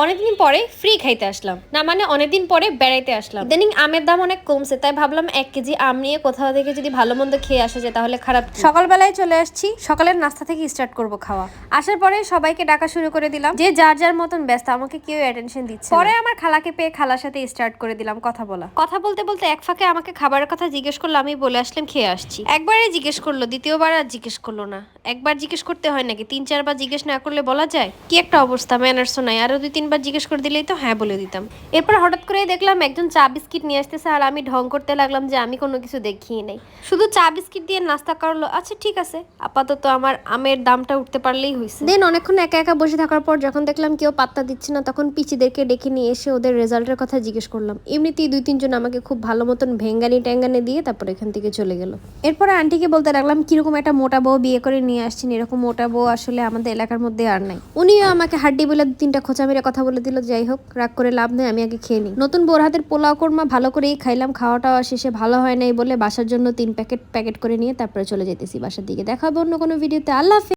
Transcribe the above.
অনেকদিন পরে ফ্রি খাইতে আসলাম, না মানে অনেকদিন পরে বেড়াইতে আসলাম। ইদানিং আমের দাম অনেক কমছে, তাই ভাবলাম 1 কেজি আম নিয়ে কোথাও থেকে যদি ভালো মন্দ খেয়ে আসা যায় তাহলে খারাপ কি। সকালবেলায় চলে আসছি, সকালের নাস্তা থেকে স্টার্ট করব খাওয়া। আসার পরে সবাইকে ডাকা শুরু করে দিলাম, যে যার যার মতন ব্যস্ত, আমাকে কেউ অ্যাটেনশন দিচ্ছে না। পরে আমার খালাকে পেয়ে খালার সাথে স্টার্ট করে দিলাম কথা বলা। কথা বলতে বলতে এক ফাঁকে আমাকে খাবারের কথা জিজ্ঞেস করলো, আমি বলে আসলাম খেয়ে আসছি। একবারে জিজ্ঞেস করলো, দ্বিতীয়বার আর জিজ্ঞেস করলো না। একবার জিজ্ঞেস করতে হয় নাকি? 3-4 বার জিজ্ঞেস না করলে বলা যায়? কি একটা অবস্থা, ম্যানার্সও নাই। আরো 2-3 বার জিজ্ঞেস করে দিলেই তো হ্যাঁ বলে দিতাম। এরপর হঠাৎ করেই দেখলাম একজন চা বিস্কিট নিয়ে আসতেছে, আর আমি ঢং করতে লাগলাম যে আমি কোনো কিছু দেখিই নাই, শুধু চা বিস্কিট দিয়ে নাস্তা করলো। আচ্ছা ঠিক আছে, আপাতত আমার আমের দামটা উঠতে পারলেই হয়েছে। দেন অনেকক্ষণ একা একা বসে থাকার পর যখন দেখলাম কেউ পাত্তা দিচ্ছে না, তখন পিচিদেরকে ডেকে নিয়ে এসে ওদের রেজাল্টের কথা জিজ্ঞেস করলাম। এমনিতেই 2-3 জন আমাকে খুব ভালো মতন ভেঙ্গানি ট্যাঙ্গানি দিয়ে তারপর এখান থেকে চলে গেল। এরপরে আন্টিকে বলতে লাগলাম কিরকম একটা মোটা বউ বিয়ে করে নিয়ে আসছেন, এরকম মোটা বউ আসলে আমাদের এলাকার মধ্যে আর নাই। উনিও আমাকে হাড্ডি বলে 2-3টা খোঁচা মেরে কথা বলে দিল। যাই হোক, রাগ করে লাভ নেই, আমি আগে খেয়ে নিই। নতুন বোর হাতের পোলাও কোরমা ভালো করেই খাইলাম। খাওয়াটাও শেষে ভালো হয় নাই বলে বাসার জন্য 3 প্যাকেট করে নিয়ে তারপরে চলে যেতেছি বাসার দিকে। দেখা হবে অন্য কোনো ভিডিওতে। আল্লাহ হাফেজ।